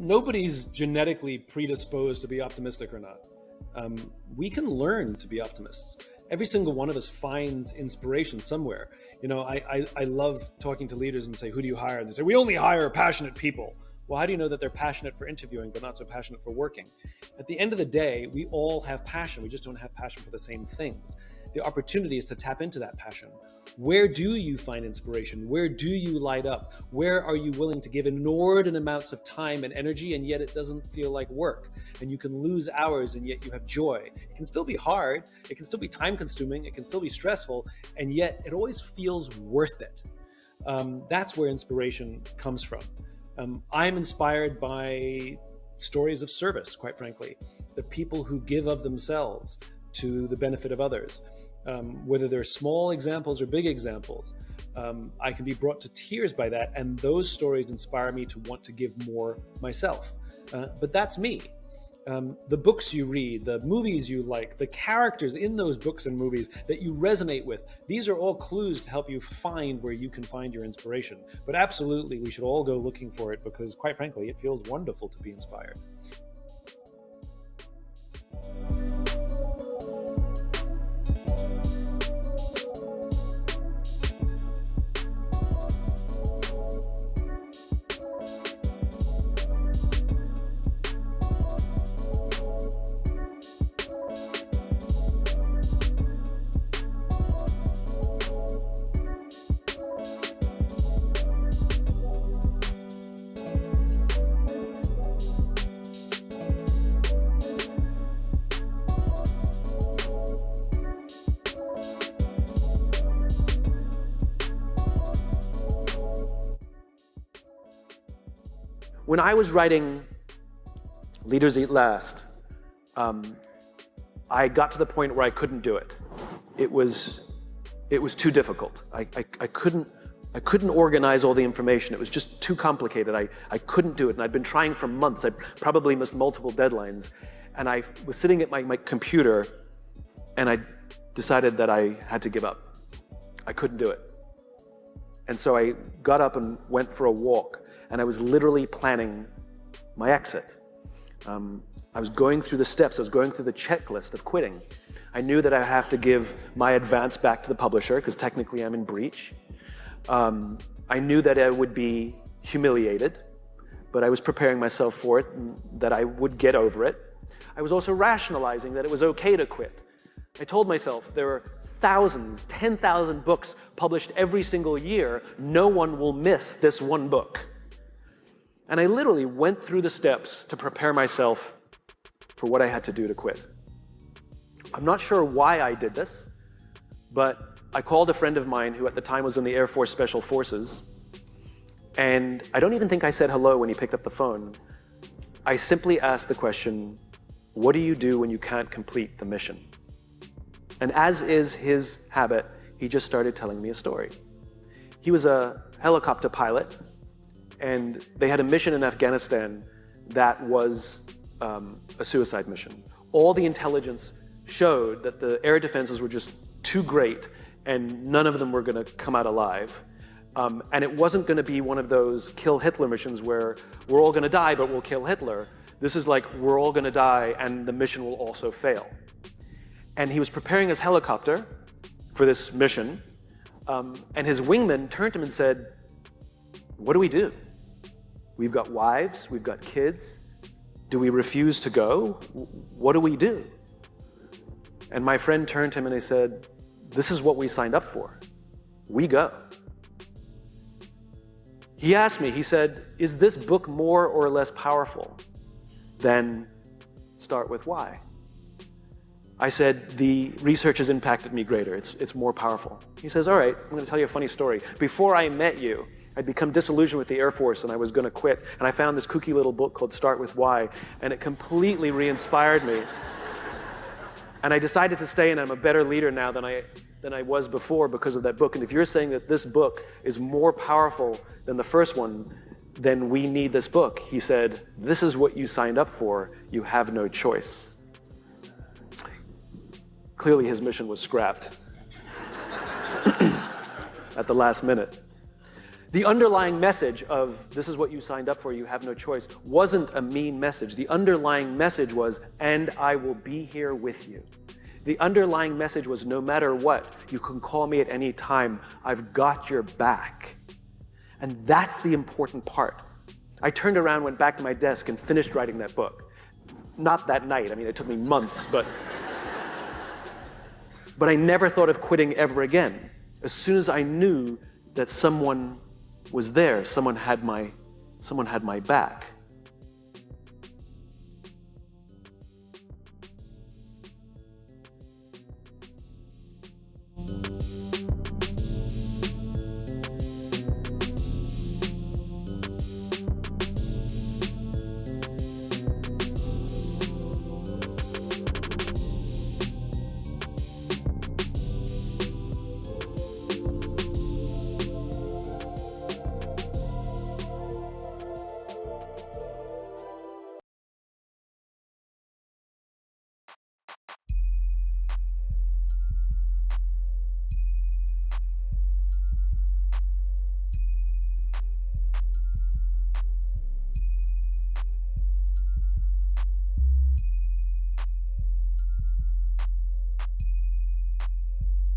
Nobody's genetically predisposed to be optimistic or not. We can learn to be optimists. Every single one of us finds inspiration somewhere. You know, I love talking to leaders and say, who do you hire? And they say, we only hire passionate people. Well, how do you know that they're passionate for interviewing, but not so passionate for working? At the end of the day, we all have passion. We just don't have passion for the same things. The opportunity is to tap into that passion. Where do you find inspiration? Where do you light up? Where are you willing to give inordinate amounts of time and energy, and yet it doesn't feel like work? And you can lose hours, and yet you have joy. It can still be hard. It can still be time consuming. It can still be stressful, and yet it always feels worth it. That's where inspiration comes from. I'm inspired by stories of service, quite frankly, the people who give of themselves to the benefit of others. Whether they're small examples or big examples, I can be brought to tears by that, and those stories inspire me to want to give more myself. But that's me. The books you read, the movies you like, the characters in those books and movies that you resonate with, these are all clues to help you find where you can find your inspiration. But absolutely, we should all go looking for it, because quite frankly, it feels wonderful to be inspired. When I was writing Leaders Eat Last, I got to the point where I couldn't do it. It was too difficult. I couldn't organize all the information. It was just too complicated. I couldn't do it, and I'd been trying for months. I'd probably missed multiple deadlines, and I was sitting at my computer, and I decided that I had to give up. I couldn't do it. And so I got up and went for a walk, and I was literally planning my exit. I was going through the steps, I was going through the checklist of quitting. I knew that I have to give my advance back to the publisher, because technically I'm in breach. I knew that I would be humiliated, but I was preparing myself for it, and that I would get over it. I was also rationalizing that it was okay to quit. I told myself there are thousands, 10,000 books published every single year. No one will miss this one book. And I literally went through the steps to prepare myself for what I had to do to quit. I'm not sure why I did this, but I called a friend of mine who at the time was in the Air Force Special Forces, and I don't even think I said hello when he picked up the phone. I simply asked the question, what do you do when you can't complete the mission? And as is his habit, he just started telling me a story. He was a helicopter pilot, and they had a mission in Afghanistan that was a suicide mission. All the intelligence showed that the air defenses were just too great, and none of them were going to come out alive. And it wasn't going to be one of those kill Hitler missions where we're all going to die, but we'll kill Hitler. This is like, we're all going to die, and the mission will also fail. And he was preparing his helicopter for this mission, and his wingman turned to him and said, what do we do? We've got wives, we've got kids. Do we refuse to go? What do we do? And my friend turned to him and he said, this is what we signed up for. We go. He asked me, he said, is this book more or less powerful than Start With Why? I said, the research has impacted me greater. It's more powerful. He says, all right, I'm going to tell you a funny story. Before I met you, I'd become disillusioned with the Air Force and I was going to quit. And I found this kooky little book called Start With Why, and it completely re-inspired me. And I decided to stay, and I'm a better leader now than I was before because of that book. And if you're saying that this book is more powerful than the first one, then we need this book. He said, this is what you signed up for. You have no choice. Clearly his mission was scrapped at the last minute. The underlying message of this is what you signed up for, you have no choice, wasn't a mean message. The underlying message was, and I will be here with you. The underlying message was, no matter what, you can call me at any time. I've got your back. And that's the important part. I turned around, went back to my desk, and finished writing that book. Not that night. I mean, it took me months, but I never thought of quitting ever again. As soon as I knew that someone was there, someone had my back.